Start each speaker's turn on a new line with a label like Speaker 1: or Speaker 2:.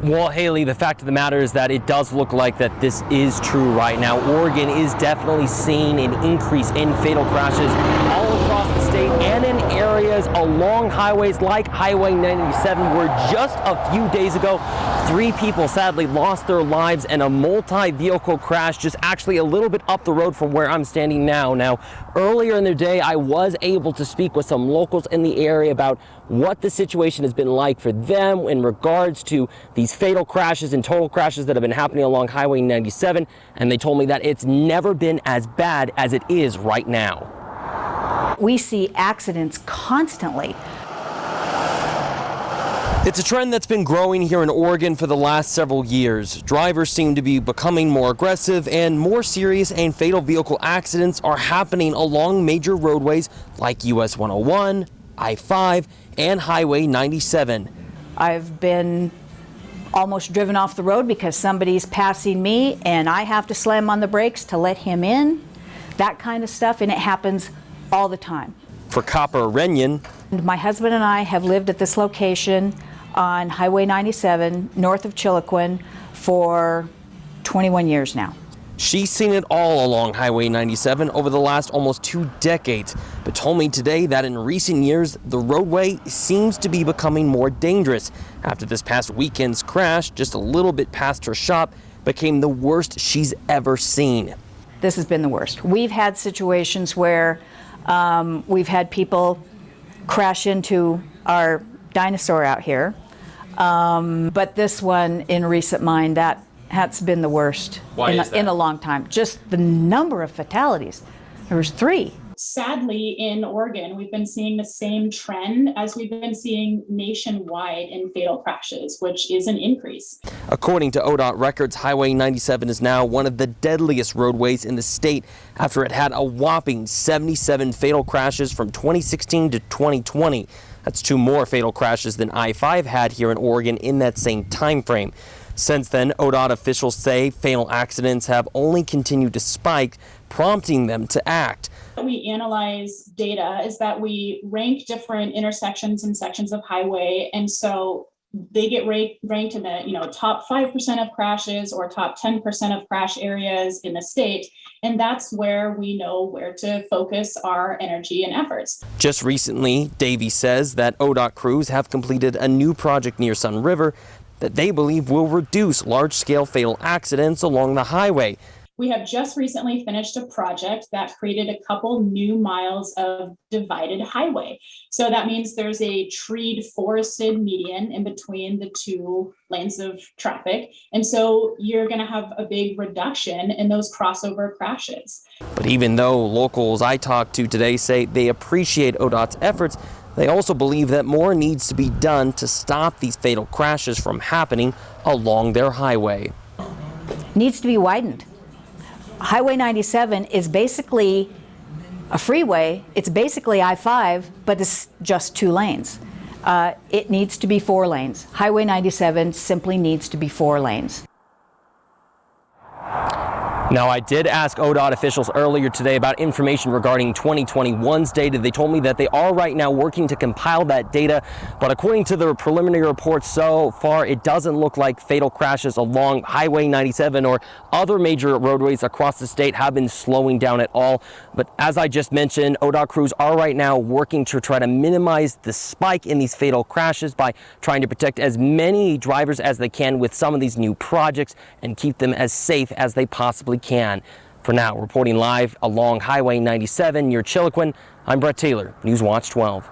Speaker 1: Well, Haley, the fact of the matter is that it does look like that this is true right now. Oregon is definitely seeing an increase in fatal crashes all across the state and in areas along highways like Highway 97, where just a few days ago, 3 people sadly lost their lives in a multi-vehicle crash just actually a little bit up the road from where I'm standing now. Now, earlier in the day, I was able to speak with some locals in the area about what the situation has been like for them in regards to these fatal crashes and total crashes that have been happening along Highway 97, and they told me that it's never been as bad as it is right now.
Speaker 2: We see accidents constantly.
Speaker 1: It's a trend that's been growing here in Oregon for the last several years. Drivers seem to be becoming more aggressive, and more serious and fatal vehicle accidents are happening along major roadways like US 101, I-5, and Highway 97.
Speaker 2: I've been almost driven off the road because somebody's passing me and I have to slam on the brakes to let him in, that kind of stuff, and it happens all the time.
Speaker 1: For Copper RUNYON,
Speaker 2: my husband and I have lived at this location on Highway 97 north of Chiloquin for 21 years now.
Speaker 1: she's seen it all along Highway 97 over the last almost 2 decades, but told me today that in recent years, the roadway seems to be becoming more dangerous after this past weekend's crash, just a little bit past her shop, became the worst she's ever seen.
Speaker 2: This has been the worst. We've had situations where we've had people crash into our dinosaur out here, but this one in recent mind, that's been the worst in a long time. Just the number of fatalities. There was 3.
Speaker 3: Sadly, in Oregon, we've been seeing the same trend as we've been seeing nationwide in fatal crashes, which is an increase.
Speaker 1: According to ODOT records, Highway 97 is now one of the deadliest roadways in the state after it had a whopping 77 fatal crashes from 2016 to 2020. That's 2 more fatal crashes than I-5 had here in Oregon in that same time frame. Since then, ODOT officials say fatal accidents have only continued to spike, prompting them to act.
Speaker 3: We analyze data is that we rank different intersections and sections of highway, and so they get ranked in the top 5% of crashes or top 10% of crash areas in the state, and that's where we know where to focus our energy and efforts.
Speaker 1: Just recently, DAVEY says that ODOT crews have completed a new project near Sun River that they believe will reduce large-scale fatal accidents along the highway.
Speaker 3: We have just recently finished a project that created a couple new miles of divided highway. So that means there's a treed, forested median in between the 2 lanes of traffic. And so you're going to have a big reduction in those crossover crashes.
Speaker 1: But even though locals I talked to today say they appreciate ODOT's efforts, they also believe that more needs to be done to stop these fatal crashes from happening along their highway.
Speaker 2: Needs to be widened. Highway 97 is basically a freeway. It's basically I-5, but it's just 2 lanes. It needs to be 4 lanes. Highway 97 simply needs to be 4 lanes.
Speaker 1: Now, I did ask ODOT officials earlier today about information regarding 2021's data. They told me that they are right now working to compile that data, but according to the preliminary reports so far, it doesn't look like fatal crashes along Highway 97 or other major roadways across the state have been slowing down at all. But as I just mentioned, ODOT crews are right now working to try to minimize the spike in these fatal crashes by trying to protect as many drivers as they can with some of these new projects and keep them as safe as they possibly can. For now, reporting live along Highway 97 near Chiloquin, I'm Brett Taylor, Newswatch 12.